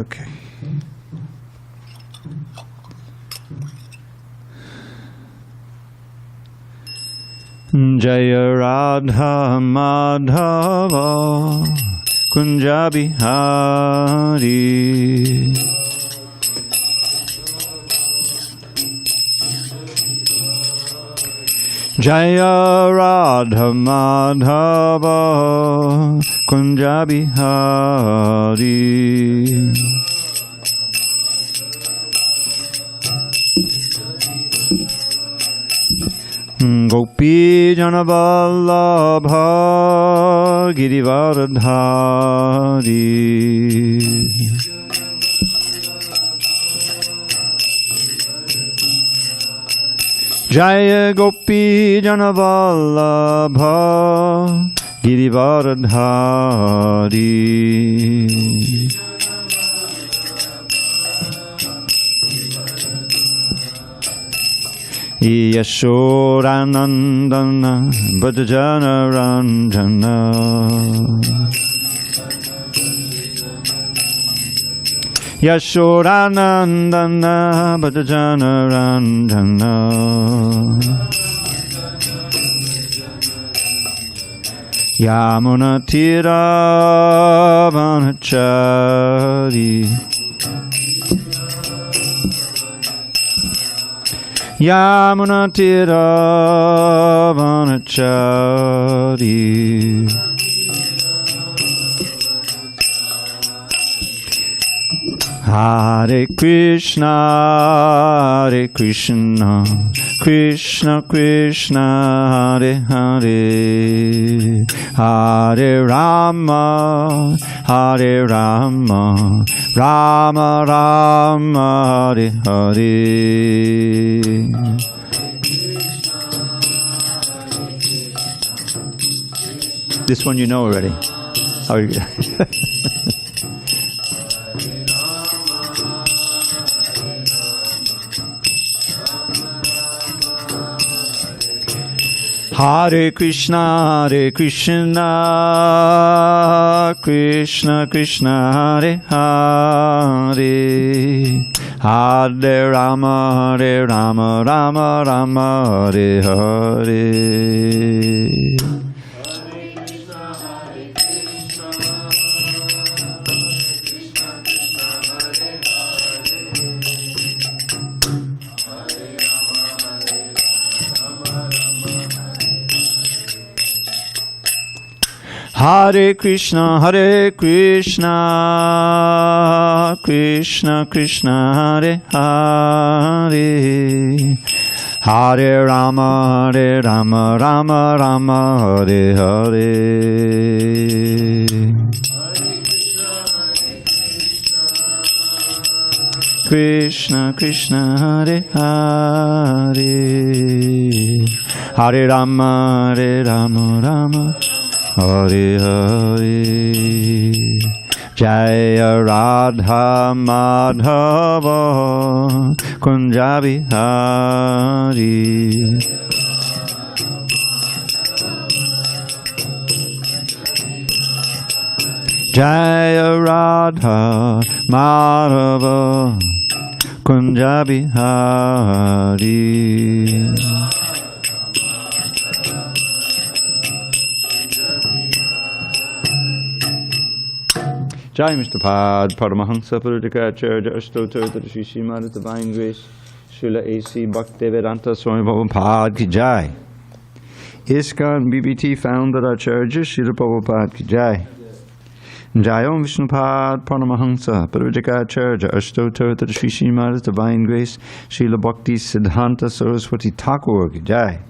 Okay. Jaya Radha Madhava Kunja Bihari Jaya Radha Madhava Kunja Bihari Gopi Janavallabha Girivaradhari Jaya Gopi Janavallabha Girivaradhari Yashodanandana Bhajana Ranjana Yashodanandana Bhajana Ranjana Yamuna Tira Vanachari Yamuna Tira Vanachari Hare Krishna Hare Krishna Krishna Krishna Hare Hare Hare Rama Hare Rama Rama Rama Hare Hare This one you know already. How are you? Hare Krishna, Hare Krishna, Krishna Krishna, Hare Hare, Hare Rama, Hare Rama, Rama Rama, Hare Hare. Hare Krishna, Hare Krishna, Krishna Krishna, Hare Hare, Hare Rama, Hare Rama, Rama Rama, Hare Hare. Krishna Krishna, Hare Hare, Hare Rama, Hare Rama, Rama Hare Hare. Jaya Radha Madhava Kunja Bihari Jaya Radha Madhava Kunja Bihari Jai Mr. Pad, Paramahansa Purudikacharya, Ashtotar, Shri Srimad, Divine Grace, Srila A.C. Bhaktivedanta Swami Prabhupada Ki Jai. ISKCON BBT founder Acharya Srila Prabhupada Ki Jai. Jai Om Vishnupad Paramahansa Purudikacharya, Ashtotar, Shri Srimad, Divine Grace, Srila Bhakti Siddhanta Saraswati Thakur Ki Jai.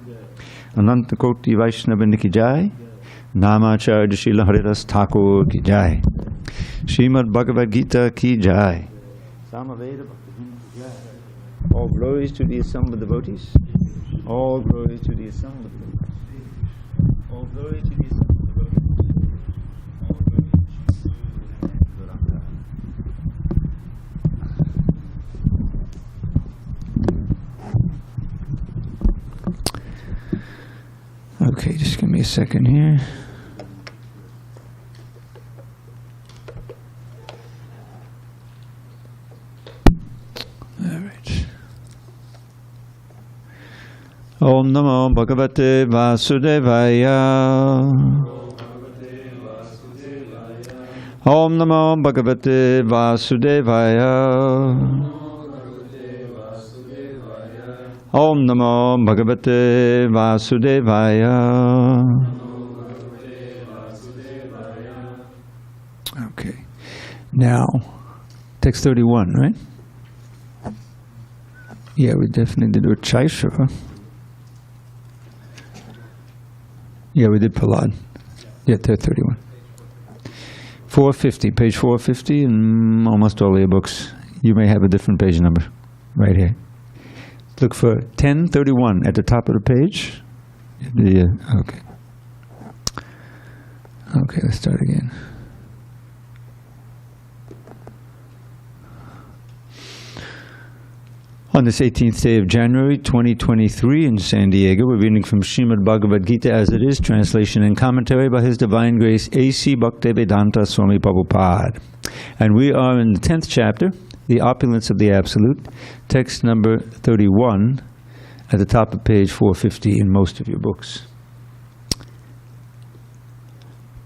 Ananta Koti Vaishnava Ki Jai. Namacharya Srila Haridas Thakur Ki Jai. Srimad Bhagavad Gita Ki Jai. Samaveda Bhakti Ki Jai. All glories to the assembled devotees. All glories to the assembled devotees. All glories to the assembled devotees. All glories to Guranga. Okay, just give me a second here. Om Namo Bhagavate Vasudevaya. Om Namo Bhagavate Vasudevaya. Om Namo Bhagavate Vasudevaya. Okay. Now, text 31, right? Yeah, we definitely did a Chaishava. Yeah, we did Prahlad. Yeah, 31. 450, page 450 in almost all your books. You may have a different page number right here. Look for 1031 at the top of the page. Okay. Okay, let's start again. On this 18th day of January 2023 in San Diego, we're reading from Srimad Bhagavad Gita as it is, translation and commentary by His Divine Grace A.C. Bhaktivedanta Swami Prabhupada. And we are in the 10th chapter, the Opulence of the Absolute, text number 31, at the top of page 450 in most of your books.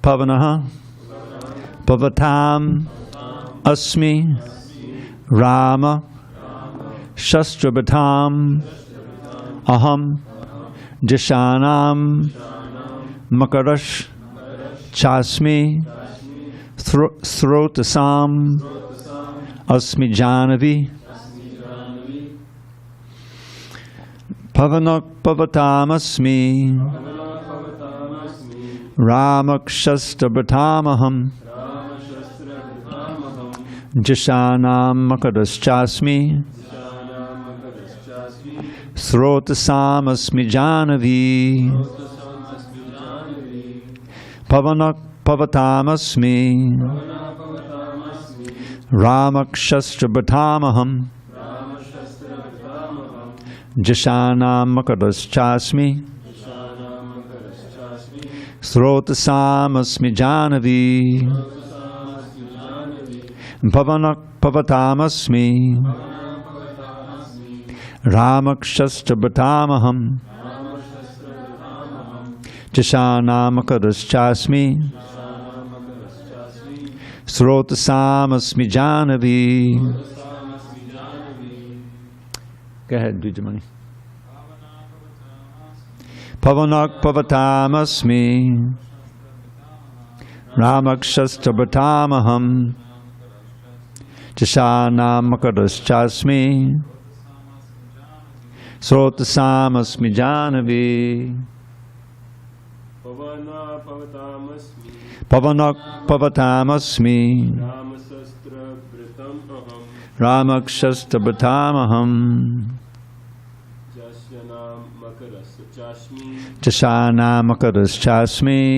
Pavanaha, Pavatam, Asmi, Rama, Shastrabatam, Aham, Jashanam, Makarash, Chasmi, Throtasam, Asmi Janavi, Pavanak Pavatam Asmi, Ramak Shastrabatamaham, Jashanam Makaras Chasmi, Throtasam Asmi Janavi, Pavanak Pavatam Asmi, Ramakshastra Jashanam Makaras Chasmi, Throtasam Asmi Janavi, Pavanak Pavatam Asmi, Ramakshastra Jashanam Makaras Chasmi, Throtasam Asmi Janavi. Go ahead, Dujamani. Pavanak Pavatam Asmi, Ramakshastra Jashanam Makaras Chasmi, Throtasam Asmi Janavi. Pavanak Pavatam Asmi, Ramakshastra Bhatamaham, Jashanam Makaras Chasmi,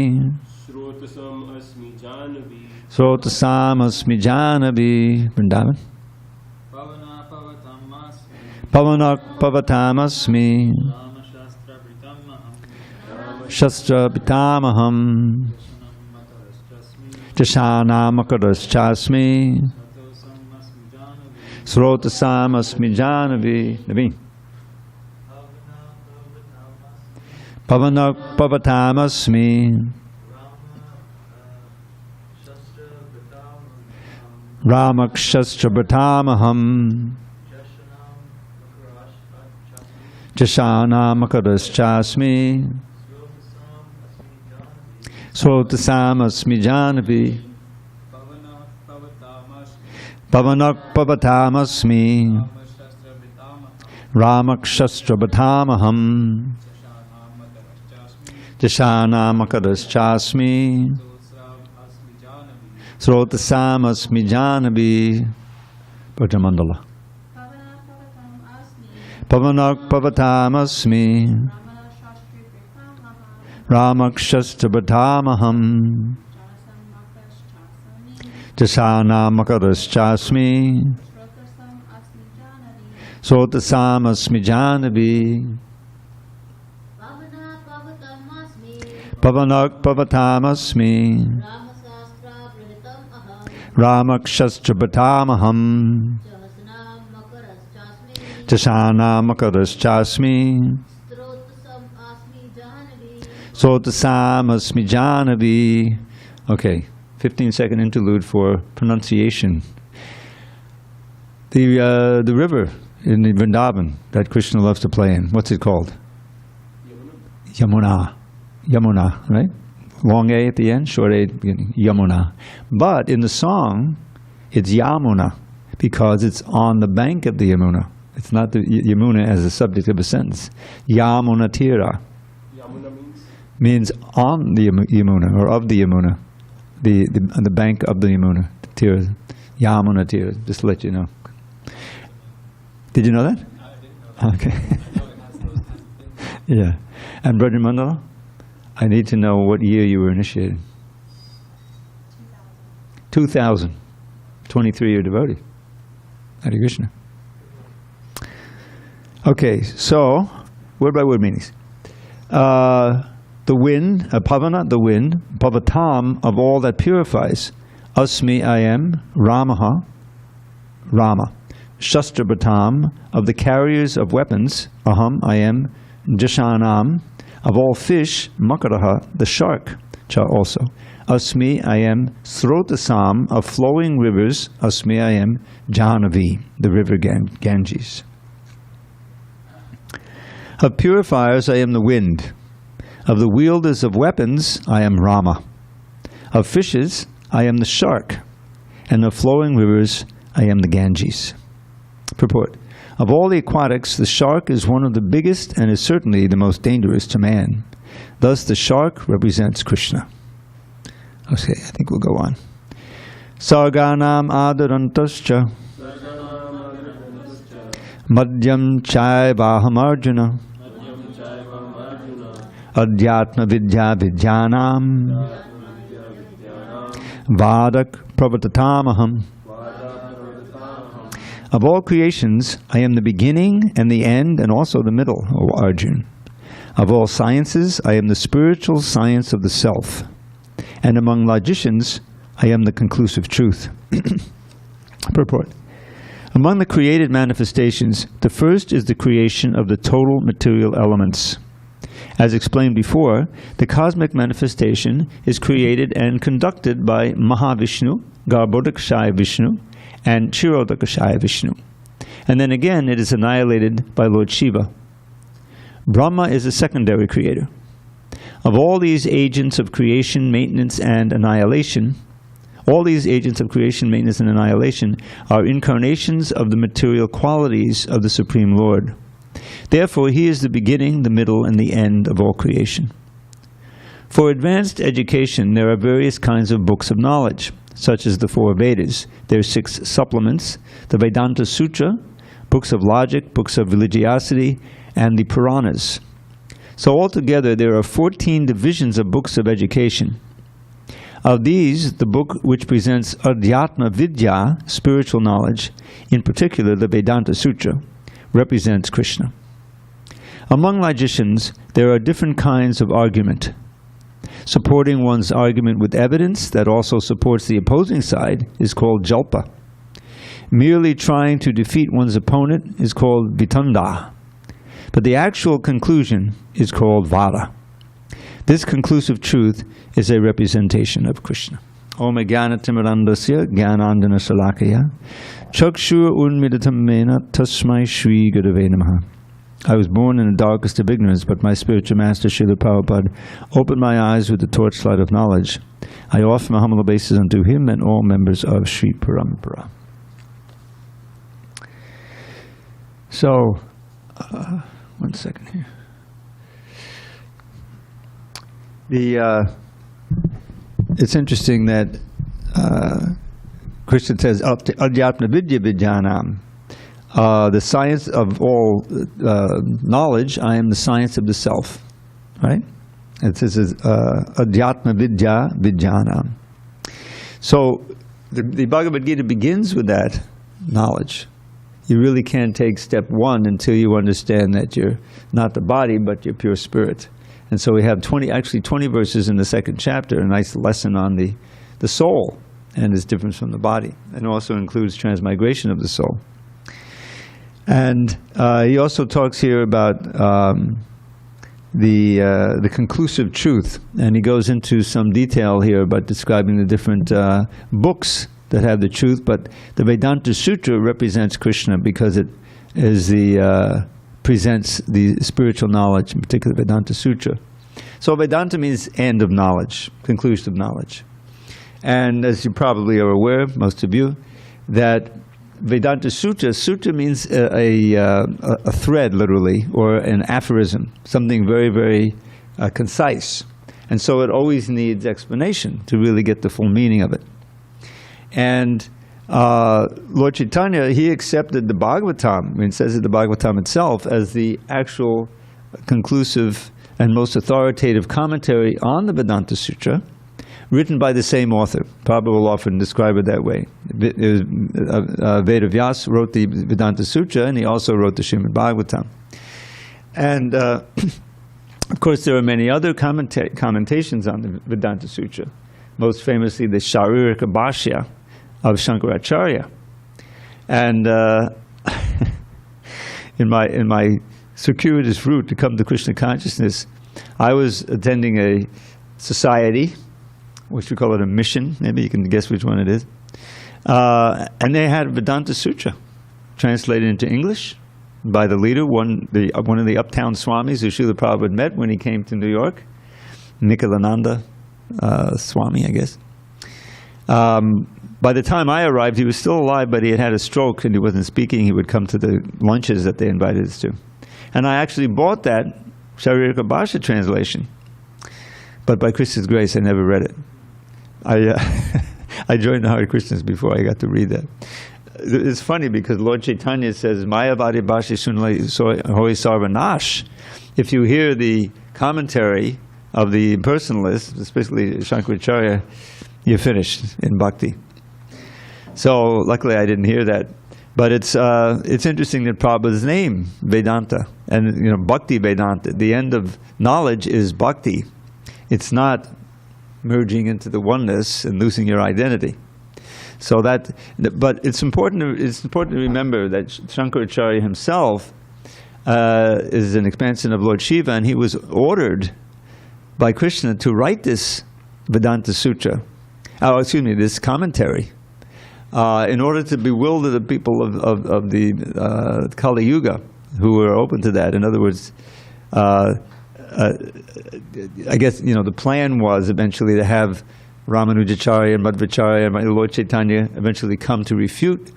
Throtasam Asmi Janavi. Vrindavan. Pavanak Pavatam Asmi, Shastra Bhitamaham, Jashanam Makaras Chasmi, Throtasam Asmi Janavi. Naveen. Pavanak Pavatam Asmi, Ramakshastra Bhatamaham, Jashanam Makaras Chasmi, Throtasam Asmi Janavi. Pavanak Pavatam Asmi, Ramakshastra Bhatamaham, Jashanam Makaras Chasmi, Throtasam Asmi Janavi. Bhajamandala. Pavanak Pavatam Asmi, Ramakshastra Bhatamaham, Jashanam Makaras Chasmi, Throtasam Asmi Janavi. Pavanak Pavatam Asmi, Ramakshastra Bhatamaham, Jashanam Makaras Chasmi, Sotasam asmi janavi. Okay, 15-second interlude for pronunciation. The river in the Vrindavan that Krishna loves to play in, what's it called? Yamuna. Yamuna, right? Long A at the end, short A at the beginning. Yamuna. But in the song, it's Yamuna, because it's on the bank of the Yamuna. It's not the Yamuna as a subject of a sentence. Yamuna Tira. Yamuna means on the Yamuna, or of the Yamuna. On the bank of the Yamuna. Tira. Yamuna Tira, just to let you know. Did you know that? I didn't know that. Okay. I know it has those things. Yeah. And Brother Mandala, I need to know what year you were initiated. 2000. 23-year devotee. Hare Krishna. Okay, so, word by word meanings. The wind, pavana, the wind, pavatam, of all that purifies. Asmi, I am, Ramaha, Rama. Shastrabatam, of the carriers of weapons. Aham, I am, Jashanam, of all fish. Makaraha, the shark, cha also. Asmi, I am, Srotasam, of flowing rivers. Asmi, I am, Jahnavi, the river Ganges. Of purifiers, I am the wind. Of the wielders of weapons, I am Rama. Of fishes, I am the shark. And of flowing rivers, I am the Ganges. Purport. Of all the aquatics, the shark is one of the biggest and is certainly the most dangerous to man. Thus, the shark represents Krishna. Okay, I think we'll go on. Sarganam adarantascha madhyam chaivaham arjuna adhyatma vidya vidyanam vadak pravatatamaham. Of all creations, I am the beginning and the end and also the middle, O Arjun. Of all sciences, I am the spiritual science of the self. And among logicians, I am the conclusive truth. Purport. Among the created manifestations, the first is the creation of the total material elements. As explained before, the cosmic manifestation is created and conducted by Mahavishnu, Garbhodakshaya Vishnu, and Kshirodakshaya Vishnu. And then again, it is annihilated by Lord Shiva. Brahma is a secondary creator. Of all these agents of creation, maintenance, and annihilation, are incarnations of the material qualities of the Supreme Lord. Therefore, he is the beginning, the middle, and the end of all creation. For advanced education, there are various kinds of books of knowledge, such as the 4 Vedas, their 6 supplements, the Vedanta Sutra, books of logic, books of religiosity, and the Puranas. So altogether, there are 14 divisions of books of education. Of these, the book which presents Adhyatma Vidya, spiritual knowledge, in particular the Vedanta Sutra, represents Krishna. Among logicians, there are different kinds of argument. Supporting one's argument with evidence that also supports the opposing side is called jalpa. Merely trying to defeat one's opponent is called vitanda. But the actual conclusion is called vada. This conclusive truth is a representation of Krishna. Om Jnana Timirandasya Jnanandana Salakaya Chakshur Unmidatam Mena Tasmai Shri Gurave Namaha. I was born in the darkest of ignorance, but my spiritual master, Srila Prabhupada, opened my eyes with the torchlight of knowledge. I offer my humble obeisance unto him and all members of Sri Parampara. So, 1 second here. It's interesting that Krishna says, Adhyatma Vidya Vidyanam. The science of all knowledge, I am the science of the self. Right? It says Adhyatma Vidya Vidyanam. So the Bhagavad Gita begins with that knowledge. You really can't take step 1 until you understand that you're not the body, but you're pure spirit. And so we have 20 verses in the 2nd chapter, a nice lesson on the soul and its difference from the body, and also includes transmigration of the soul. And he also talks here about the conclusive truth. And he goes into some detail here about describing the different books that have the truth, but the Vedanta Sutra represents Krishna because it is presents the spiritual knowledge, in particular Vedanta Sutra. So Vedanta means end of knowledge, conclusive knowledge. And as you probably are aware, most of you, that Vedanta Sutra means a thread, literally, or an aphorism, something very, very concise. And so it always needs explanation to really get the full meaning of it. And Lord Chaitanya, he accepted the Bhagavatam, I mean, it says it the Bhagavatam itself, as the actual conclusive and most authoritative commentary on the Vedanta Sutra, written by the same author. Prabhupada will often describe it that way. Vedavyas wrote the Vedanta Sutra, and he also wrote the Srimad Bhagavatam. And of course, there are many other commentations on the Vedanta Sutra. Most famously, the Sharirika Bhashya of Shankaracharya. And in my circuitous route to come to Krishna consciousness, I was attending a society, which we call it a mission, maybe you can guess which one it is, and they had Vedanta Sutra translated into English by the leader, one of the uptown swamis who Srila Prabhupada met when he came to New York, Nikalananda Swami, I guess. By the time I arrived, he was still alive, but he had had a stroke and he wasn't speaking. He would come to the lunches that they invited us to. And I actually bought that Sharirika Bhashya translation. But by Krishna's grace, I never read it. I joined the Hare Krishnas before I got to read that. It's funny because Lord Chaitanya says, Mayavadi Bhashya Sunlai Hoi Sarvanash. If you hear the commentary of the impersonalists, especially Shankaracharya, you're finished in bhakti. So luckily I didn't hear that. But it's interesting that Prabhupada's name, Vedanta, and Bhakti Vedanta, the end of knowledge is bhakti. It's not merging into the oneness and losing your identity. So but it's important to remember that Shankaracharya himself is an expansion of Lord Shiva, and he was ordered by Krishna to write this Vedanta Sutra, this commentary, in order to bewilder the people of the Kali Yuga who were open to that. In other words, I guess the plan was eventually to have Ramanujacharya and Madhvacharya and Lord Chaitanya eventually come to refute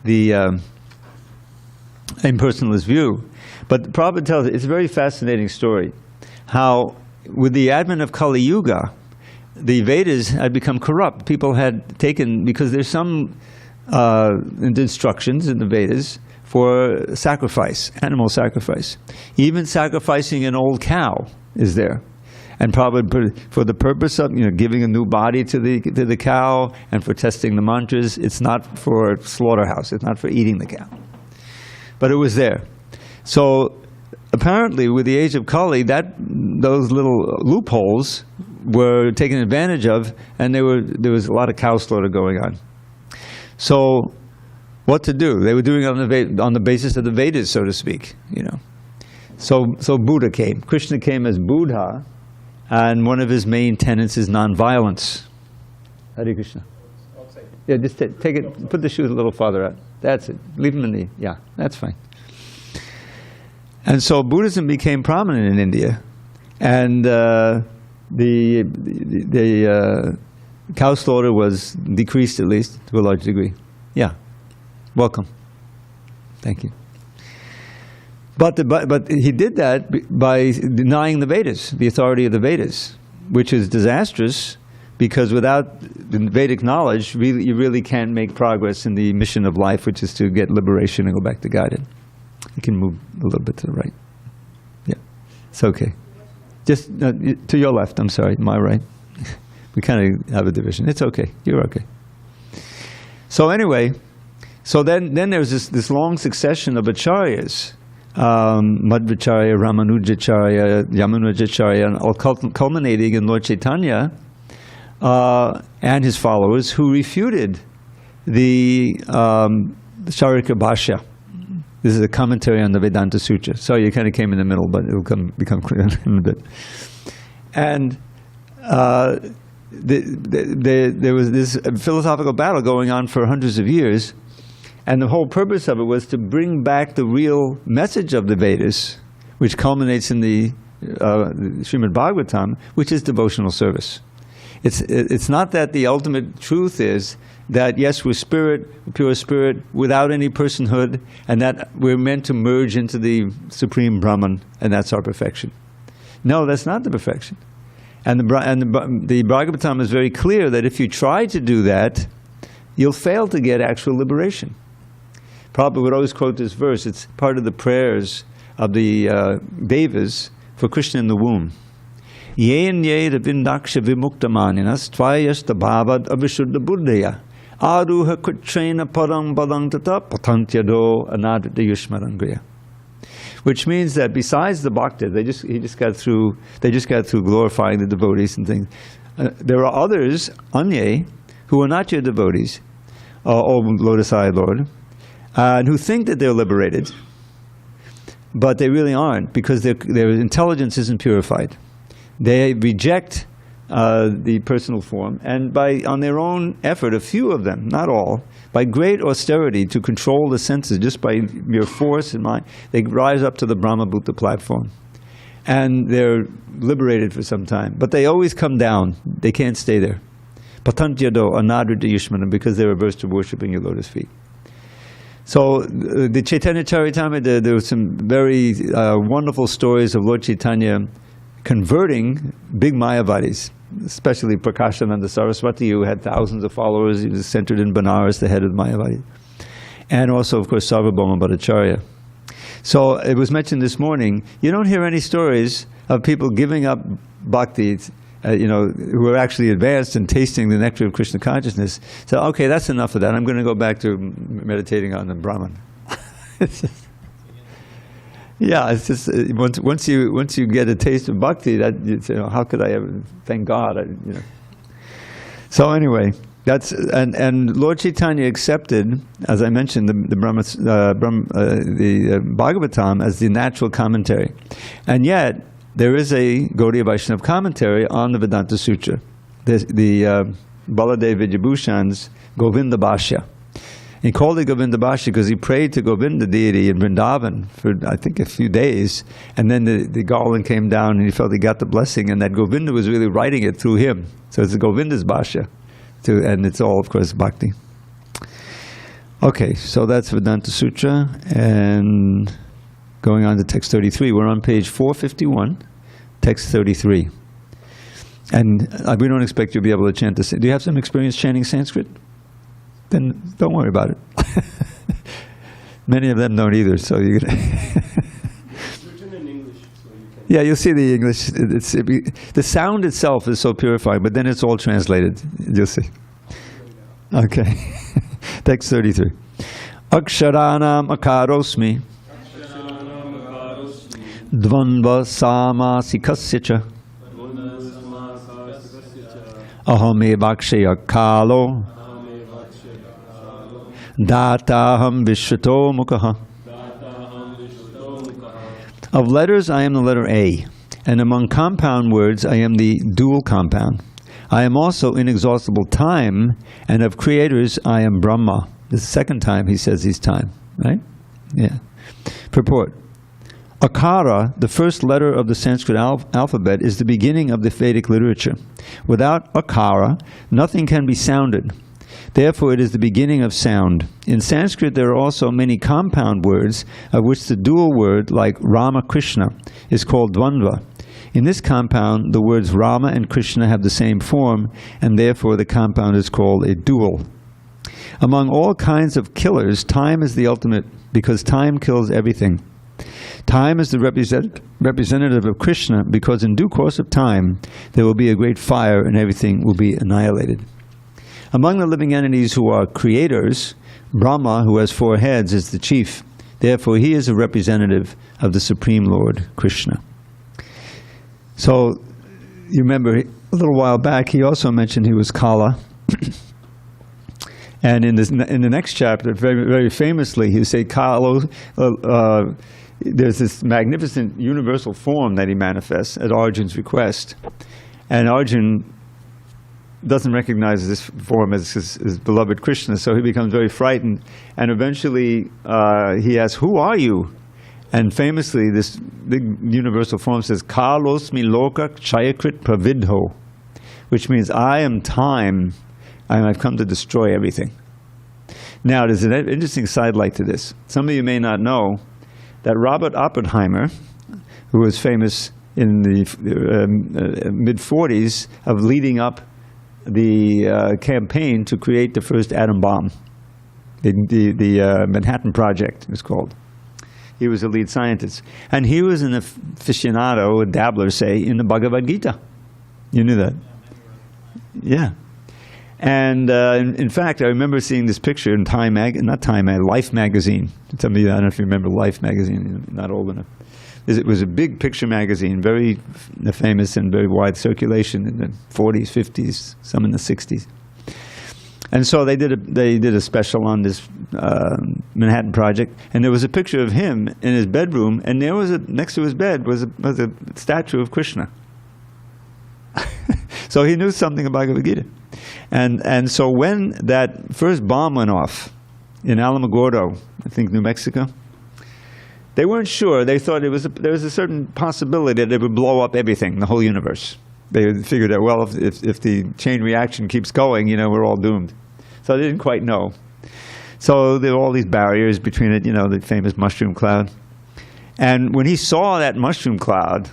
the impersonalist view. But Prabhupada tells it's a very fascinating story how with the advent of Kali Yuga, the Vedas had become corrupt. People had taken, because there's some instructions in the Vedas for sacrifice, animal sacrifice. Even sacrificing an old cow is there. And probably for the purpose of giving a new body to the cow and for testing the mantras. It's not for slaughterhouse. It's not for eating the cow. But it was there. So apparently with the age of Kali, those little loopholes were taken advantage of, and there was a lot of cow slaughter going on. So what to do? They were doing it on the basis of the Vedas, so to speak. So Buddha came. Krishna came as Buddha, and one of his main tenets is nonviolence. Hare Krishna. Yeah, just take it. Put the shoes a little farther out. That's it. Leave them in the. Yeah, that's fine. And so Buddhism became prominent in India, and the cow slaughter was decreased, at least to a large degree. Yeah, welcome. Thank you. But he did that by denying the Vedas, the authority of the Vedas, which is disastrous because without the Vedic knowledge, you really can't make progress in the mission of life, which is to get liberation and go back to Godhead. You can move a little bit to the right. Yeah, it's okay. Just to your left, I'm sorry, my right. We kind of have a division. It's okay. You're okay. So anyway, then there's this long succession of acharyas, Madhvacharya, Ramanujacharya, Yamunajacharya, and all culminating in Lord Chaitanya and his followers who refuted the Sharirika Bhashya. This is a commentary on the Vedanta Sutra. So you kind of came in the middle, but it will become clear in a bit. And there was this philosophical battle going on for hundreds of years, and the whole purpose of it was to bring back the real message of the Vedas, which culminates in the Srimad Bhagavatam, which is devotional service. It's not that the ultimate truth is that, yes, we're spirit, pure spirit, without any personhood, and that we're meant to merge into the Supreme Brahman, and that's our perfection. No, that's not the perfection. And the Bhagavatam is very clear that if you try to do that, you'll fail to get actual liberation. Prabhupada would always quote this verse. It's part of the prayers of the Devas for Krishna in the womb. Yen ye ravindaksha vimuktamaninas tvayasta bhavad avishuddha buddhaya aruha kutrena parang badang tata patantyado anadrita yushmarangaya. Which means that besides the bhakta, they just got through glorifying the devotees and things. There are others, anye, who are not your devotees, O Lotus-eyed Lord, and who think that they're liberated, but they really aren't, because their intelligence isn't purified. They reject the personal form, and on their own effort, a few of them, not all, by great austerity to control the senses, just by mere force and mind, they rise up to the Brahma-bhuta platform. And they're liberated for some time. But they always come down. They can't stay there. Patantyado anadrita yushmanam, because they're averse to worshipping your lotus feet. So the Chaitanya Charitamrita, there were some very wonderful stories of Lord Chaitanya converting big Mayavadis, especially Prakashananda Saraswati, who had thousands of followers. He was centered in Benares, the head of Mayavadi. And also, of course, Sarvabhauma Bhattacharya. So it was mentioned this morning, you don't hear any stories of people giving up bhakti, who are actually advanced and tasting the nectar of Krishna consciousness. So, okay, that's enough of that. I'm going to go back to meditating on the Brahman. It's just once you get a taste of bhakti, that how could I ever thank God? So anyway, and Lord Chaitanya accepted, as I mentioned, the Bhagavatam as the natural commentary, and yet there is a Gaudiya Vaishnava commentary on the Vedanta Sutra, the Baladev Vidyabhushan's Govinda Bhashya. He called it Govinda Bhashya because he prayed to Govinda deity in Vrindavan for, I think, a few days, and then the garland came down and he felt he got the blessing, and that Govinda was really writing it through him. So it's Govinda's Bhashya, and it's all, of course, bhakti. Okay, so that's Vedanta Sutra, and going on to text 33. We're on page 451, text 33. And we don't expect you to be able to chant this. Do you have some experience chanting Sanskrit? Then don't worry about it. Many of them don't either, so you. It's written in English, so you can. Yeah, you'll see the English. The sound itself is so purifying, but then it's all translated. You'll see. Okay. Text 33. Aksharanam akarosmi dvandva samasikasya ahame bakshaya kalo dataham vishvato mukha. Of letters, I am the letter A, and among compound words, I am the dual compound. I am also inexhaustible time, and of creators, I am Brahma. This is the second time he says he's time, right? Yeah. Purport. Akara, the first letter of the Sanskrit alphabet, is the beginning of the Vedic literature. Without Akara, nothing can be sounded. Therefore, it is the beginning of sound. In Sanskrit, there are also many compound words, of which the dual word, like Rama Krishna, is called Dvandva. In this compound, the words Rama and Krishna have the same form, and therefore the compound is called a dual. Among all kinds of killers, time is the ultimate, because time kills everything. Time is the representative of Krishna, because in due course of time, there will be a great fire and everything will be annihilated. Among the living entities who are creators, Brahma, who has 4 heads, is the chief. Therefore, he is a representative of the Supreme Lord, Krishna. So, you remember, a little while back, he also mentioned he was Kala. And in the next chapter, very, very famously, he say, there's this magnificent universal form that he manifests at Arjun's request. And Arjun doesn't recognize this form as his beloved Krishna, so he becomes very frightened. And eventually he asks, "Who are you?" And famously, this big universal form says, "Kalosmi loka chayakrit pravidho," which means, "I am time, and I've come to destroy everything." Now, there's an interesting sidelight to this. Some of you may not know that Robert Oppenheimer, who was famous in the mid-40s of leading up the campaign to create the first atom bomb, the Manhattan Project, it was called. He was a lead scientist. And he was an aficionado, a dabbler, say, in the Bhagavad Gita. You knew that? Yeah. And in fact, I remember seeing this picture in Life magazine. Some of you, I don't know if you remember Life magazine, you're not old enough. It was a big picture magazine, very famous and very wide circulation in the 40s, 50s, some in the 60s. And so they did a special on this Manhattan Project, and there was a picture of him in his bedroom, and there was next to his bed was a statue of Krishna. So he knew something about Bhagavad Gita. And so when that first bomb went off in Alamogordo, I think New Mexico, they weren't sure. They thought there was a certain possibility that it would blow up everything, the whole universe. They figured that, well, if the chain reaction keeps going, we're all doomed. So they didn't quite know. So there were all these barriers between it, the famous mushroom cloud. And when he saw that mushroom cloud,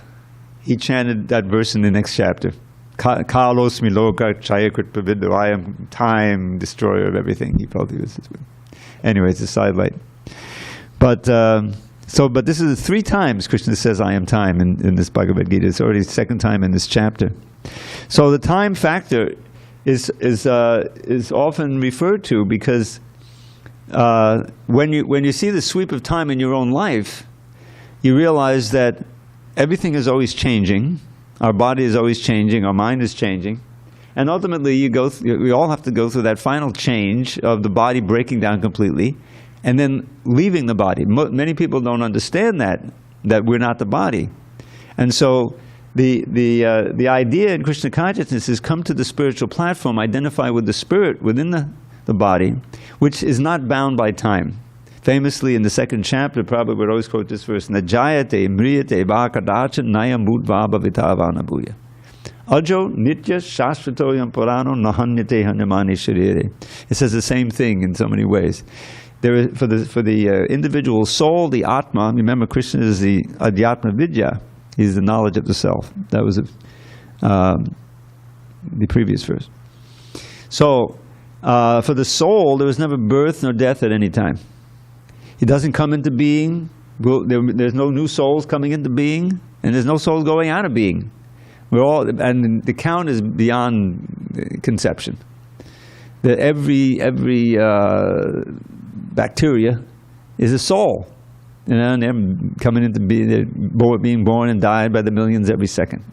he chanted that verse in the next chapter. Kalos miloka chayakrit pavido. I am time, destroyer of everything. He felt he was this way. Anyway, it's a sidelight. But this is 3 times Krishna says, "I am time" in this Bhagavad Gita. It's already the 2nd time in this chapter. So the time factor is often referred to because when you see the sweep of time in your own life, you realize that everything is always changing. Our body is always changing. Our mind is changing. And ultimately, we all have to go through that final change of the body breaking down completely and then leaving the body. Many people don't understand that we're not the body. And so the idea in Krishna consciousness is come to the spiritual platform, identify with the spirit within the body, which is not bound by time. Famously, in the 2nd chapter, Prabhupada would always quote this verse, "Najayate mriyate bhakadacha nayam bhutva bhavitavana bhuya. Ajo nitya shashvatoyam purano nahanyate hanyamani sharire." It says the same thing in so many ways. There is, for the individual soul, the Atma, remember Krishna is the Adhyatma Vidya, he's the knowledge of the self. That was the previous verse. So, for the soul, there was never birth nor death at any time. It doesn't come into being. There's no new souls coming into being, and there's no souls going out of being. And the count is beyond conception. That every bacteria is a soul, and they're coming into being. They're being born and died by the millions every second.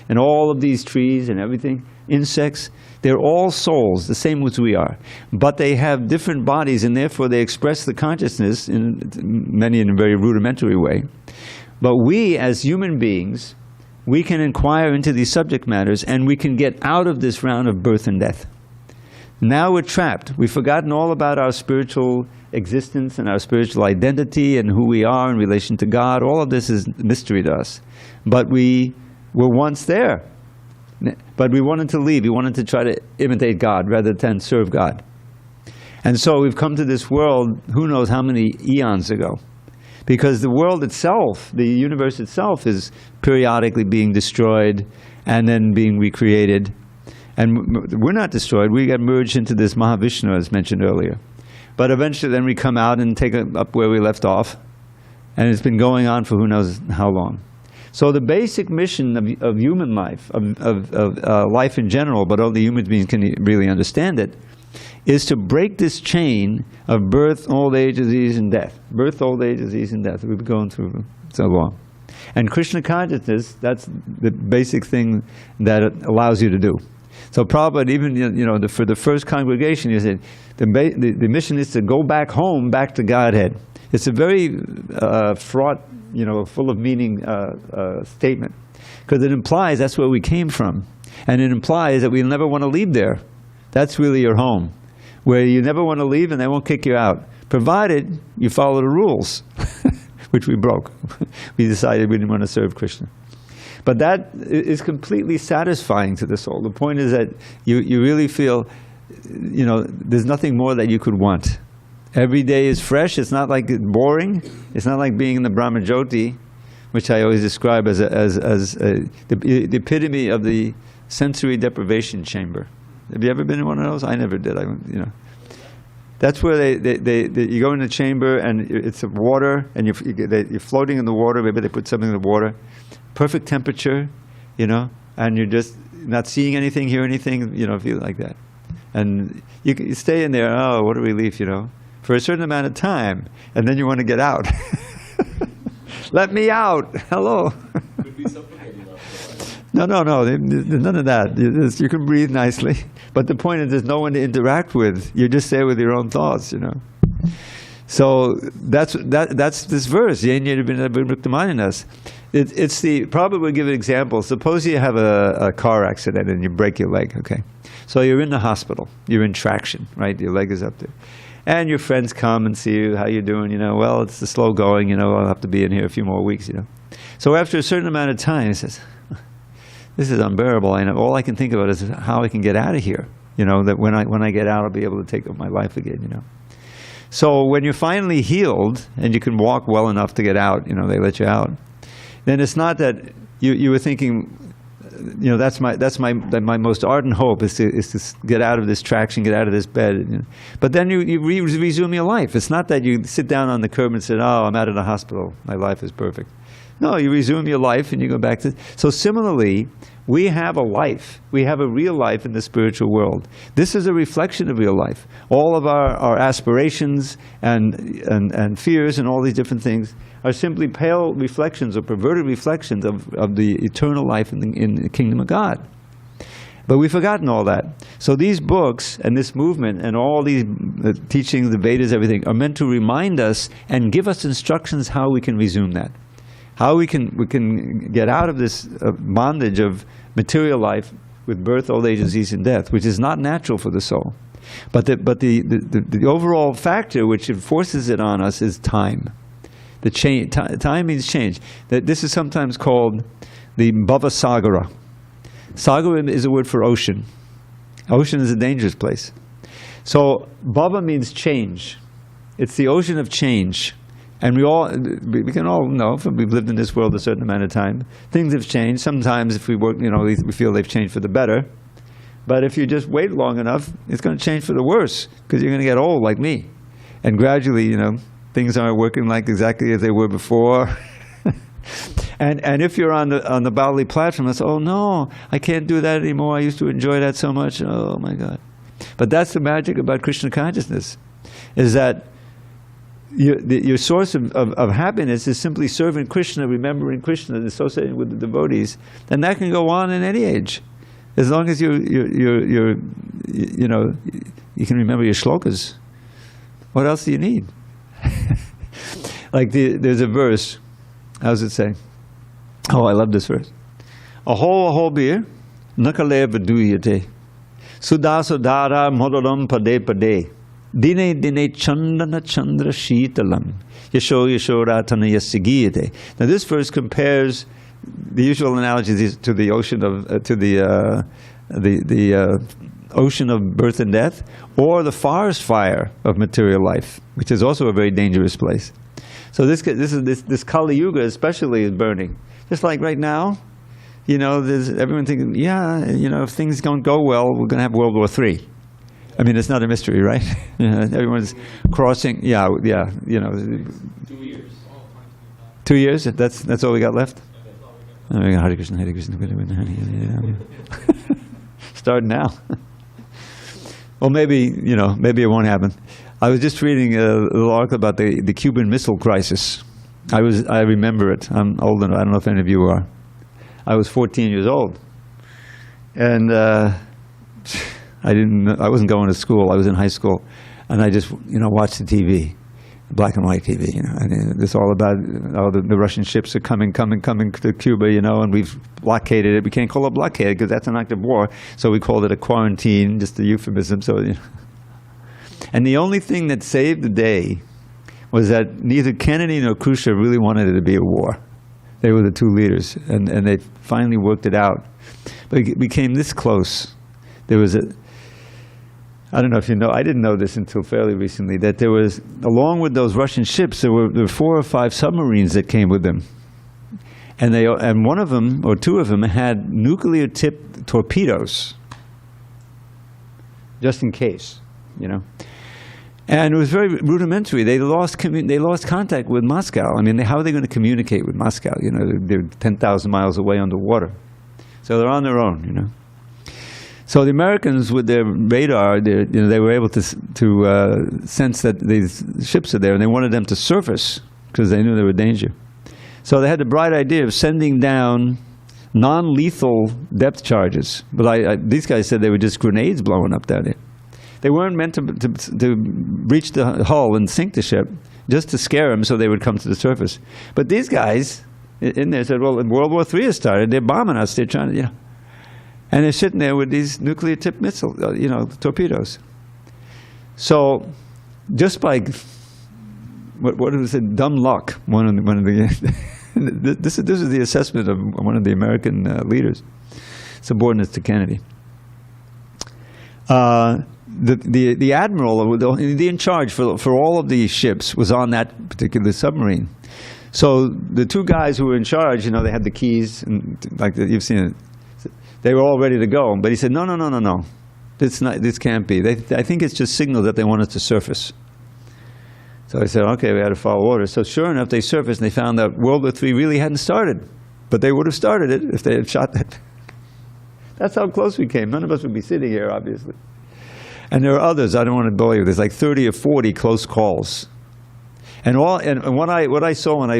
And all of these trees and everything, insects, they're all souls, the same as we are. But they have different bodies, and therefore they express the consciousness, many in a very rudimentary way. But we, as human beings, we can inquire into these subject matters, and we can get out of this round of birth and death. Now we're trapped. We've forgotten all about our spiritual existence and our spiritual identity and who we are in relation to God. All of this is mystery to us. But we were once there. But we wanted to leave. We wanted to try to imitate God rather than serve God. And so we've come to this world, who knows how many eons ago. Because the world itself, the universe itself, is periodically being destroyed and then being recreated. And we're not destroyed. We got merged into this Mahavishnu, as mentioned earlier. But eventually then we come out and take up where we left off. And it's been going on for who knows how long. So the basic mission of human life, of life in general, but only human beings can really understand it, is to break this chain of birth, old age, disease, and death. Birth, old age, disease, and death. We've been going through so long. And Krishna consciousness, that's the basic thing that it allows you to do. So Prabhupada, even for the first congregation, he said the mission is to go back home, back to Godhead. It's a very fraught, full of meaning statement, because it implies that's where we came from, and it implies that we'll never want to leave there. That's really your home, where you never want to leave, and they won't kick you out, provided you follow the rules, which we broke. We decided we didn't want to serve Krishna. But that is completely satisfying to the soul. The point is that you really feel, there's nothing more that you could want. Every day is fresh. It's not like boring. It's not like being in the Brahmajyoti, which I always describe as the epitome of the sensory deprivation chamber. Have you ever been in one of those? I never did. That's where you go in the chamber, and it's water, and you're floating in the water. Maybe they put something in the water. Perfect temperature, and you're just not seeing anything, hear anything, feel like that. And you stay in there, oh, what a relief, for a certain amount of time, and then you want to get out. Let me out! Hello! Could be suffocating after No, there's none of that. You can breathe nicely, but the point is there's no one to interact with. You're just there with your own thoughts, So that's this verse. Probably we'll give an example. Suppose you have a car accident and you break your leg, okay? So you're in the hospital. You're in traction, right? Your leg is up there. And your friends come and see you, how you doing, well, it's the slow going, I'll have to be in here a few more weeks, So after a certain amount of time, he says, this is unbearable. All I can think about is how I can get out of here, that when I get out, I'll be able to take up my life again, So when you're finally healed and you can walk well enough to get out, they let you out, then it's not that you were thinking, that's my most ardent hope is to get out of this traction, get out of this bed. But then you resume your life. It's not that you sit down on the curb and say, oh, I'm out of the hospital, my life is perfect. No, you resume your life and you go back to... So similarly, we have a life. We have a real life in the spiritual world. This is a reflection of real life. All of our aspirations and fears and all these different things are simply pale reflections or perverted reflections of the eternal life in the kingdom of God. But we've forgotten all that. So these books and this movement and all these teachings, the Vedas, everything, are meant to remind us and give us instructions how we can resume that. How we can get out of this bondage of material life with birth, old age, disease, and death, which is not natural for the soul. But the overall factor which forces it on us is time. Time means change. This is sometimes called the Bhava Sagara. Sagara is a word for ocean. Ocean is a dangerous place. So Bhava means change. It's the ocean of change. And we can all know, if we've lived in this world a certain amount of time, things have changed. Sometimes if we work, we feel they've changed for the better. But if you just wait long enough, it's going to change for the worse, because you're going to get old like me. And gradually, things aren't working like exactly as they were before. and if you're on the bodily platform, it's, oh no, I can't do that anymore. I used to enjoy that so much. Oh my God. But that's the magic about Krishna consciousness, is that your source of happiness is simply serving Krishna, remembering Krishna, and associating with the devotees, and that can go on in any age, as long as you can remember your shlokas. What else do you need? Like there's a verse. How does it say? Oh, I love this verse. Aho beer, nakale vaduyate, sudasudara modalam pade pade. Dine dine chandana chandra sheetalam yashoratana yasigiyate. Now this verse compares the usual analogy to the ocean of the ocean of birth and death, or the forest fire of material life, which is also a very dangerous place. So this Kali Yuga especially is burning. Just like right now, there's everyone thinking, if things don't go well, we're going to have World War III. I mean, it's not a mystery, right? Everyone's crossing. 2 years. 2 years? That's all we got left? Oh, Hare Krishna, Hare Krishna. Start now. Well, maybe it won't happen. I was just reading a little article about the Cuban Missile Crisis. I remember it. I'm old enough. I don't know if any of you are. I was 14 years old. And I wasn't going to school. I was in high school, and I just watched the TV, black and white TV. And it's all about the Russian ships are coming to Cuba. And we've blockaded it. We can't call it blockade because that's an act of war. So we called it a quarantine, just a euphemism. So, and the only thing that saved the day was that neither Kennedy nor Khrushchev really wanted it to be a war. They were the two leaders, and they finally worked it out. But it became this close. There was I don't know if you know, I didn't know this until fairly recently, that there was, along with those Russian ships, there were 4 or 5 submarines that came with them. And one of them, or 2 of them, had nuclear-tipped torpedoes, just in case, And it was very rudimentary. They lost contact with Moscow. I mean, how are they going to communicate with Moscow? They're 10,000 miles away underwater. So they're on their own, So the Americans, with their radar, they were able to sense that these ships are there, and they wanted them to surface because they knew they were in danger. So they had the bright idea of sending down non-lethal depth charges. But these guys said they were just grenades blowing up down there. They weren't meant to reach the hull and sink the ship, just to scare them so they would come to the surface. But these guys in there said, well, World War III has started. They're bombing us. They're trying to, And they're sitting there with these nuclear-tipped missiles, torpedoes. So, just by what was it? Dumb luck. One of the this is the assessment of one of the American leaders, subordinates to Kennedy. The admiral, the in charge for all of the ships, was on that particular submarine. So the 2 guys who were in charge, they had the keys, and you've seen it. They were all ready to go, but he said, no. This can't be. I think it's just signal that they want us to surface. So I said, okay, we had to follow orders. So sure enough, they surfaced, and they found out World War III really hadn't started. But they would have started it if they had shot that. That's how close we came. None of us would be sitting here, obviously. And there are others, I don't want to bore you. There's like 30 or 40 close calls. And what I saw when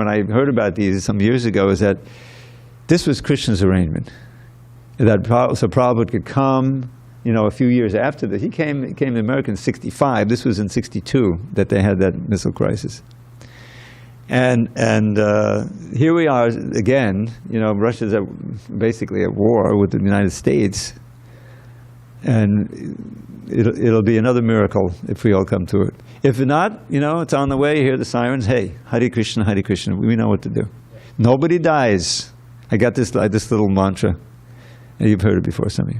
I heard about these some years ago is that this was Krishna's arrangement. That Prabhupada could come, a few years after that. He came to America in 65. This was in 62 that they had that missile crisis. And here we are again. Russia's basically at war with the United States, and it'll be another miracle if we all come to it. If not, it's on the way. You hear the sirens. Hey, Hare Krishna, Hare Krishna. We know what to do. Nobody dies. I got this little mantra. And you've heard it before, some of you.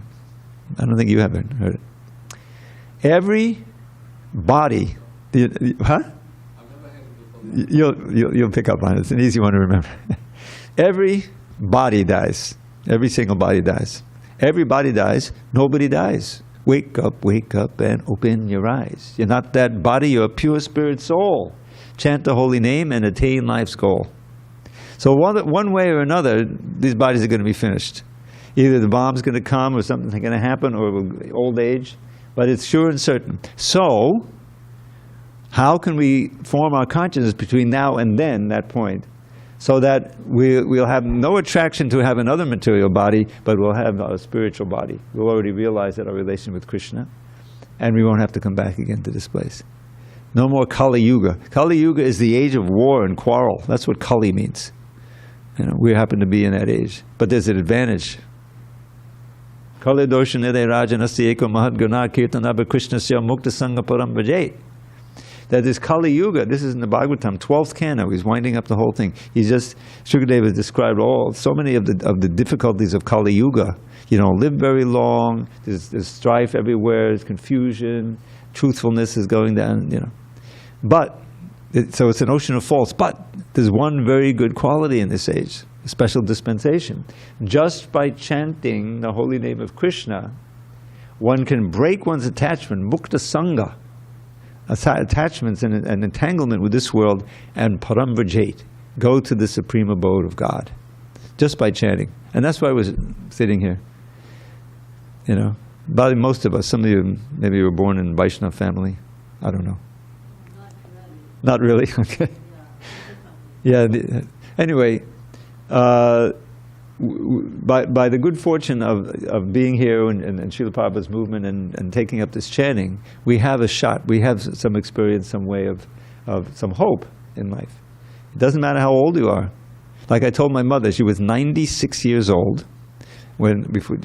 I don't think you haven't heard it. Every body, huh? You'll pick up on it. It's an easy one to remember. Every body dies. Every single body dies. Everybody dies. Nobody dies. Wake up and open your eyes. You're not that body, you're a pure spirit soul. Chant the holy name and attain life's goal. So one way or another, these bodies are going to be finished. Either the bomb's going to come or something's going to happen, or old age, but it's sure and certain. So, how can we form our consciousness between now and then, that point, so that we'll have no attraction to have another material body, but we'll have a spiritual body. We'll already realize that our relation with Krishna, and we won't have to come back again to this place. No more Kali Yuga. Kali Yuga is the age of war and quarrel. That's what Kali means. We happen to be in that age. But there's an advantage. Kali dosha nide rajanasya eko mahadguna kirtanabha krishnasya mukta sangha param bhajet. That this Kali Yuga, this is in the Bhagavatam, 12th canto, he's winding up the whole thing. Shukadeva has described so many of the difficulties of Kali Yuga. You don't live very long, there's strife everywhere, there's confusion, truthfulness is going down, But, so it's an ocean of faults, but there's one very good quality in this age, a special dispensation. Just by chanting the holy name of Krishna, one can break one's attachment, mukta sangha, attachments and entanglement with this world, and paramvrajet, go to the supreme abode of God, just by chanting. And that's why I was sitting here. About most of us, some of you maybe were born in Vaishnava family, I don't know. Not really? Okay. Yeah, anyway, by the good fortune of being here and Srila Prabhupada's movement and taking up this chanting, we have a shot. We have some experience, some way of some hope in life. It doesn't matter how old you are. Like I told my mother, she was 96 years old before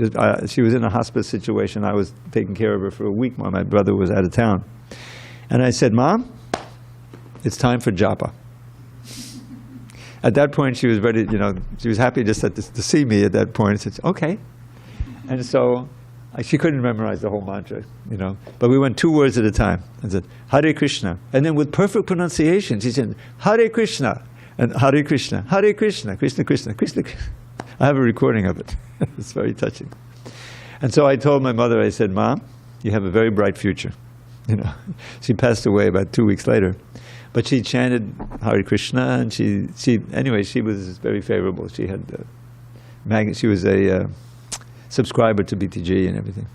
she was in a hospice situation. I was taking care of her for a week while my brother was out of town. And I said, Mom, it's time for japa. At that point, she was ready, she was happy just to see me at that point. I said, okay. And so she couldn't memorize the whole mantra, but we went 2 words at a time. I said, Hare Krishna. And then with perfect pronunciation, she said, Hare Krishna, and Hare Krishna, Hare Krishna, Krishna Krishna, Krishna Krishna. I have a recording of it. It's very touching. And so I told my mother, I said, Mom, you have a very bright future. She passed away about 2 weeks later. But she chanted Hare Krishna, and anyway, she was very favorable. She had she was a subscriber to BTG and everything.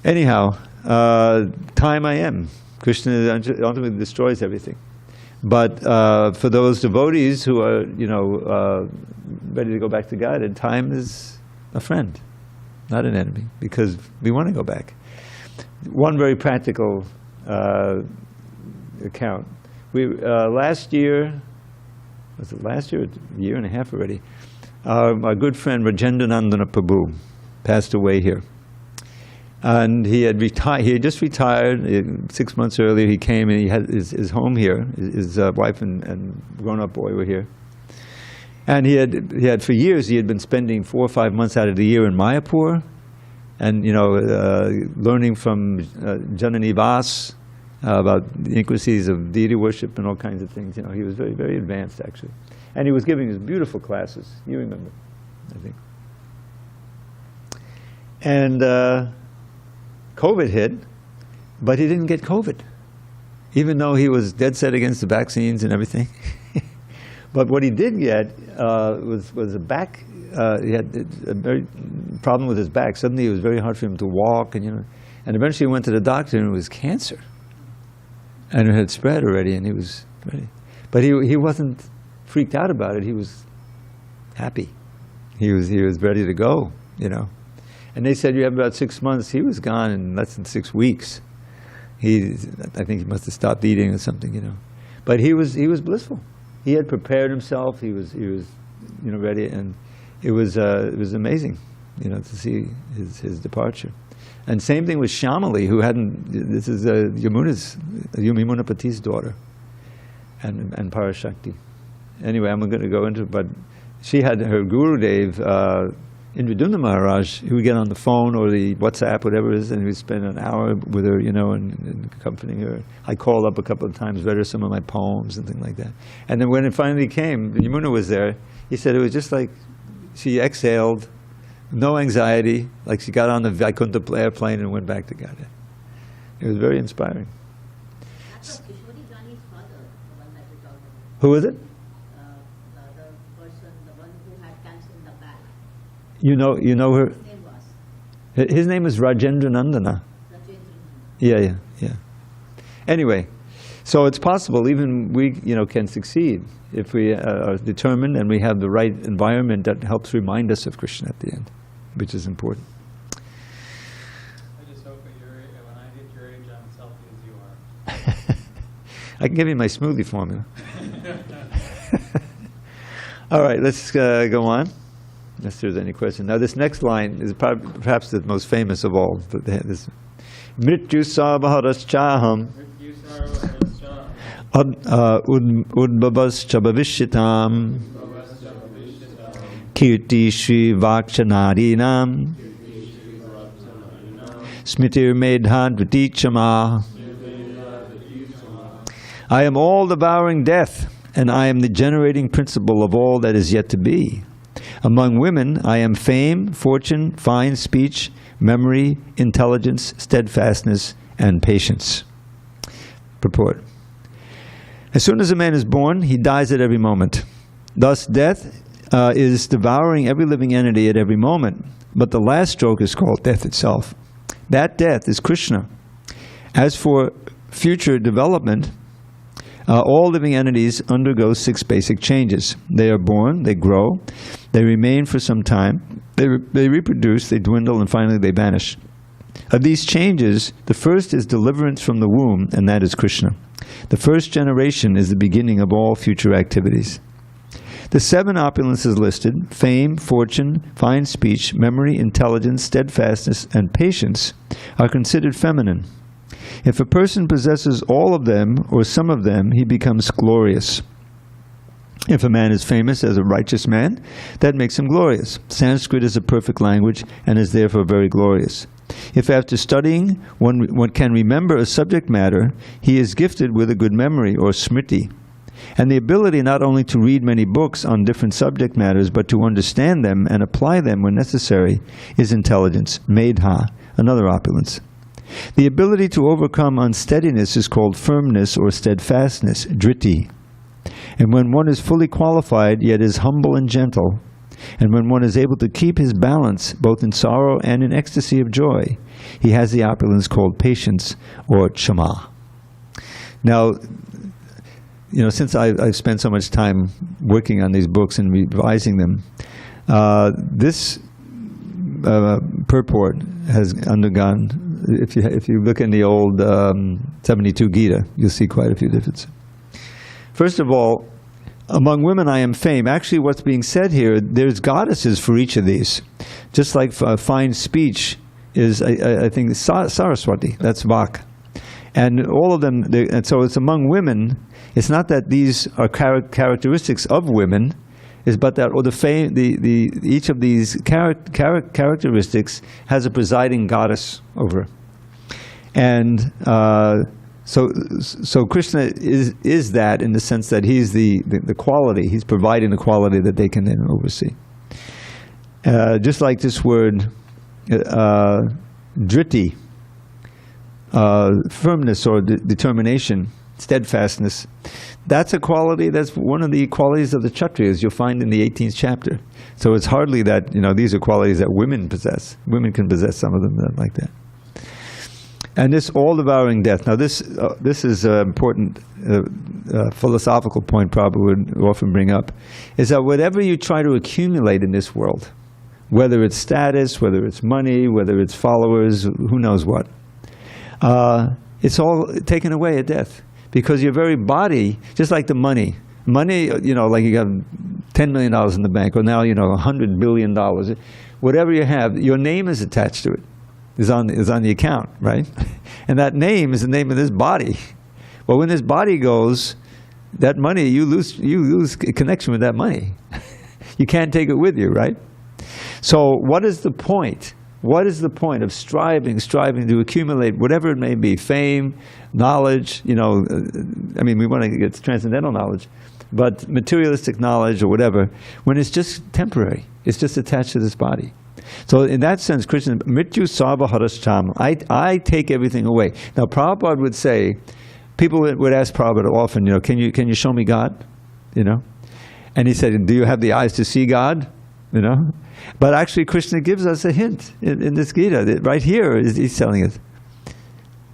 Anyhow, time I am. Krishna ultimately destroys everything. But for those devotees who are, ready to go back to God, and time is a friend, not an enemy, because we want to go back. One very practical account. Last year, was it last year? A year and a half already. My good friend Rajendranandana Prabhu passed away here. And he had just retired 6 months earlier. He came and he had his home here. His wife and grown-up boy were here. And he had for years, he had been spending 4 or 5 months out of the year in Mayapur, and learning from Janani Vas about the intricacies of deity worship and all kinds of things. He was very, very advanced, actually. And he was giving his beautiful classes. You remember, I think. And COVID hit, but he didn't get COVID, even though he was dead set against the vaccines and everything. But what he did get was a back. He had a very problem with his back. Suddenly, it was very hard for him to walk, and eventually he went to the doctor, and it was cancer. And it had spread already, and he was ready. But he wasn't freaked out about it. He was happy. He was ready to go, And they said you have about 6 months. He was gone in less than 6 weeks. I think he must have stopped eating or something, But he was blissful. He had prepared himself. He was ready, and it was amazing, to see his departure. And same thing with Shamali, who hadn't. This is Yamuna Pati's daughter, and Parashakti. Anyway, I'm going to go into it, but she had her Gurudev, Indradumna Maharaj, who would get on the phone or the WhatsApp, whatever it is, and he would spend an hour with her, and accompanying her. I called up a couple of times, read her some of my poems and things like that. And then when it finally came, Yamuna was there. He said it was just like she exhaled. No anxiety, like she got on the Vaikuntha airplane and went back to Godhead. It was very inspiring. That's Kishori Jani's father, the one that we talked about. Who was it? The person, the one who had cancer in the back. You know her? His name was? His name is Rajendranandana. Rajendran. Yeah. Anyway, so it's possible even we, can succeed if we are determined and we have the right environment that helps remind us of Krishna at the end, which is important. I just hope when I hit your age, I'm as healthy as you are. I can give you my smoothie formula. All right, let's go on, unless there's any question. Now, this next line is perhaps the most famous of all. This, Mrityu sabharas chaham udbhavas chabhavishitam kirti shri vakshanarinam smitir medhan vatichama. I am all devouring death, and I am the generating principle of all that is yet to be. Among women, I am fame, fortune, fine speech, memory, intelligence, steadfastness, and patience. Purport. As soon as a man is born, he dies at every moment. Thus, death is devouring every living entity at every moment. But the last stroke is called death itself. That death is Krishna. As for future development, All living entities undergo 6 basic changes. They are born, they grow, they remain for some time, they reproduce, they dwindle, and finally they vanish. Of these changes, the first is deliverance from the womb, and that is Krishna. The first generation is the beginning of all future activities. The 7 opulences listed, fame, fortune, fine speech, memory, intelligence, steadfastness, and patience, are considered feminine. If a person possesses all of them or some of them, he becomes glorious. If a man is famous as a righteous man, that makes him glorious. Sanskrit is a perfect language and is therefore very glorious. If after studying one can remember a subject matter, he is gifted with a good memory, or smriti. And the ability not only to read many books on different subject matters, but to understand them and apply them when necessary, is intelligence, medha, another opulence. The ability to overcome unsteadiness is called firmness or steadfastness, driti. And when one is fully qualified, yet is humble and gentle, and when one is able to keep his balance both in sorrow and in ecstasy of joy, he has the opulence called patience or kshama. Now, since I've spent so much time working on these books and revising them, this purport has undergone, if you look in the old 72 Gita, you'll see quite a few differences. First of all, among women I am fame. Actually, what's being said here, there's goddesses for each of these. Just like fine speech is, I think, Saraswati, that's Vak. And all of them, and so it's among women. It's not that these are characteristics of women, but that each of these characteristics has a presiding goddess over it. And so Krishna is that, in the sense that he's the quality. He's providing the quality that they can then oversee. Just like this word, driti, firmness or determination, steadfastness, that's a quality, that's one of the qualities of the Kshatriyas you'll find in the 18th chapter. So it's hardly that, these are qualities that women possess. Women can possess some of them like that. And this all-devouring death. Now this is an important philosophical point Prabhupada would often bring up, is that whatever you try to accumulate in this world, whether it's status, whether it's money, whether it's followers, who knows what, it's all taken away at death. Because your very body, just like the money, like you have $10 million in the bank, or now, $100 billion, whatever you have, your name is attached to it. Is on the account, right? And that name is the name of this body. Well, when this body goes, that money, you lose connection with that money. You can't take it with you, right? So what is the point? What is the point of striving to accumulate whatever it may be, fame, knowledge, we want to get transcendental knowledge, but materialistic knowledge or whatever, when it's just temporary, it's just attached to this body. So in that sense, Krishna, Mrityu Sarva Harascham, I take everything away. Now Prabhupada would say, people would ask Prabhupada often, can you show me God? And he said, do you have the eyes to see God? But actually Krishna gives us a hint in this Gita. Right here, he's telling us.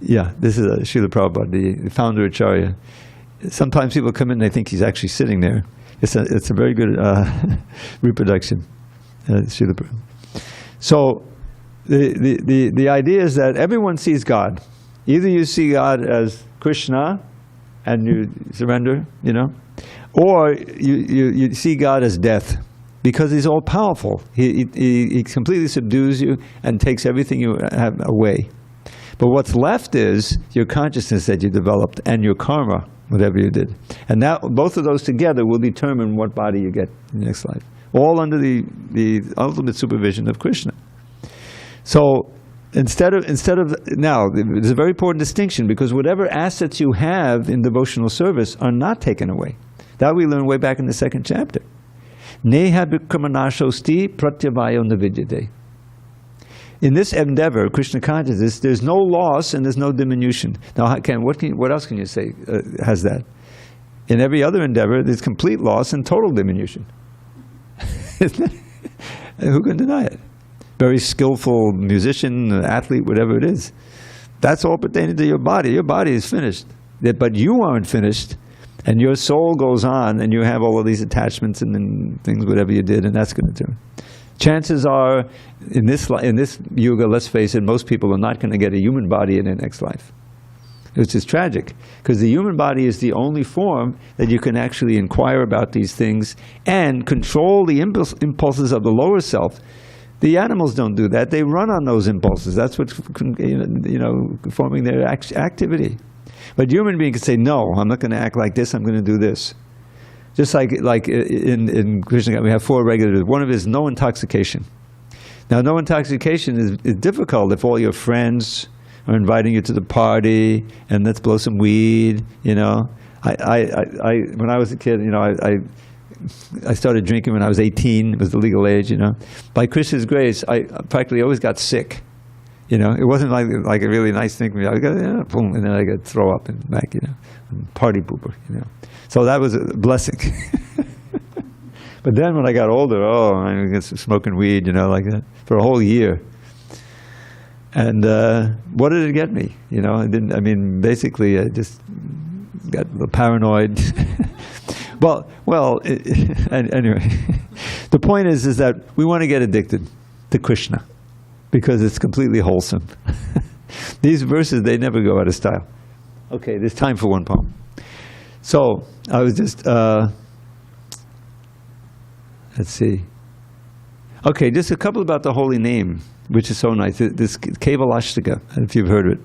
Yeah, this is Srila Prabhupada, the founder Acharya. Sometimes people come in and they think he's actually sitting there. It's a very good reproduction. Srila Prabhupada. So the idea is that everyone sees God. Either you see God as Krishna and you surrender, or you see God as death, because he's all powerful. He completely subdues you and takes everything you have away. But what's left is your consciousness that you developed and your karma, whatever you did. And that, both of those together will determine what body you get in the next life. All under the ultimate supervision of Krishna. So instead of now, there's a very important distinction, because whatever assets you have in devotional service are not taken away. That we learn way back in the 2nd chapter. Neha bikramanashosti pratyavayo navidyate. In this endeavor, Krishna consciousness, there's no loss and there's no diminution. Now, what else can you say has that? In every other endeavor, there's complete loss and total diminution. Who can deny it? Very skillful musician, athlete, whatever it is. That's all pertaining to your body. Your body is finished. But you aren't finished. And your soul goes on, and you have all of these attachments and then things, whatever you did, and that's going to do. Chances are, in this yuga, let's face it, most people are not going to get a human body in their next life. Which is tragic, because the human body is the only form that you can actually inquire about these things and control the impulses of the lower self. The animals don't do that. They run on those impulses. That's what's, forming their activity. But human beings can say, no, I'm not going to act like this, I'm going to do this. Just like in Krishna, we have 4 regulars. One of it is no intoxication. Now, no intoxication is difficult if all your friends are inviting you to the party and let's blow some weed, When I was a kid, I started drinking when I was 18. It was the legal age, By Krishna's grace, I practically always got sick. It wasn't like a really nice thing for me. I got, boom, and then I got throw up and back, party pooper, So that was a blessing. But then when I got older, I got smoking weed, like that, for a whole year. And what did it get me? Basically, I just got a little paranoid. Anyway, the point is that we want to get addicted to Krishna because it's completely wholesome. These verses, they never go out of style. Okay, there's time for one poem. So, I was just, let's see. Okay, just a couple about the holy name, which is so nice. This Kevalashtaka, if you've heard of it.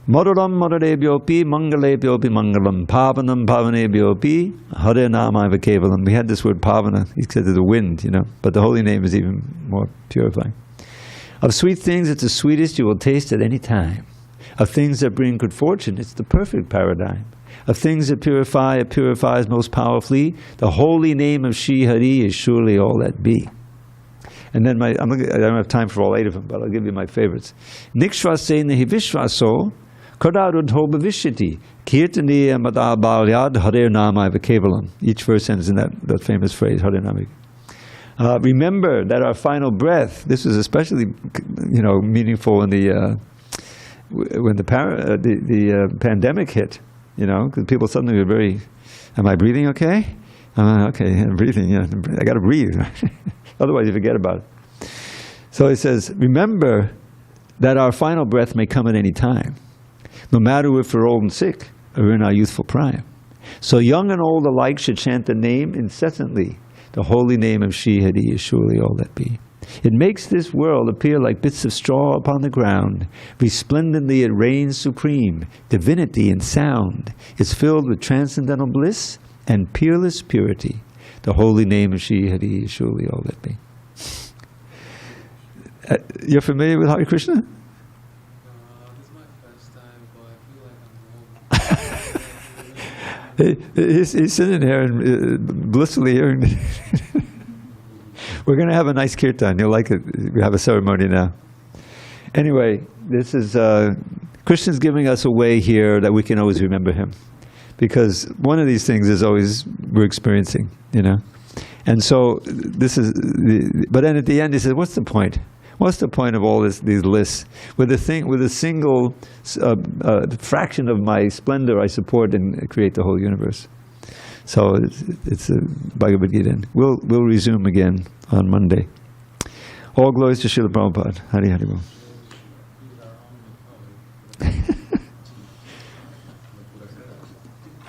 Maduram Madurebhyopi Mangalebhyopi Mangalam Pavanam Pavanebhyopi Hare Namaiva Kevalam. We had this word Pavana, he said to the wind, but the holy name is even more purifying. Of sweet things, it's the sweetest you will taste at any time. Of things that bring good fortune, it's the perfect paradigm. Of things that purify, it purifies most powerfully. The holy name of Shri Hari is surely all that be. And then I don't have time for all 8 of them, but I'll give you my favorites. Nikshvase nahi vishvaso kadarudho bhavishyati kirtaniya madabharyad hare namaiva kevalam. Each verse ends in that famous phrase, hare namaiva. Remember that our final breath, this is especially meaningful in when the pandemic hit, because people suddenly were very, am I breathing okay? Okay, I'm breathing, I got to breathe. Otherwise you forget about it. So it says, remember that our final breath may come at any time, no matter if we're old and sick or in our youthful prime. So young and old alike should chant the name incessantly. The holy name of Shri Hari is surely all that be. It makes this world appear like bits of straw upon the ground. Resplendently it reigns supreme, divinity and sound. It's filled with transcendental bliss and peerless purity. The holy name of Shri Hari is surely all that be. You're familiar with Hare Krishna? This is my first time, but I feel like I'm old. He's sitting here and blissfully hearing. We're going to have a nice kirtan. You'll like it. We have a ceremony now. Anyway, this is Krishna's giving us a way here that we can always remember him, because one of these things is always we're experiencing, And so this is. But then at the end, he says, "What's the point? What's the point of all these lists? With a single fraction of my splendor, I support and create the whole universe." So it's a Bhagavad Gita. We'll resume again on Monday. All glories to Srila Prabhupada. Hari Hari Bol.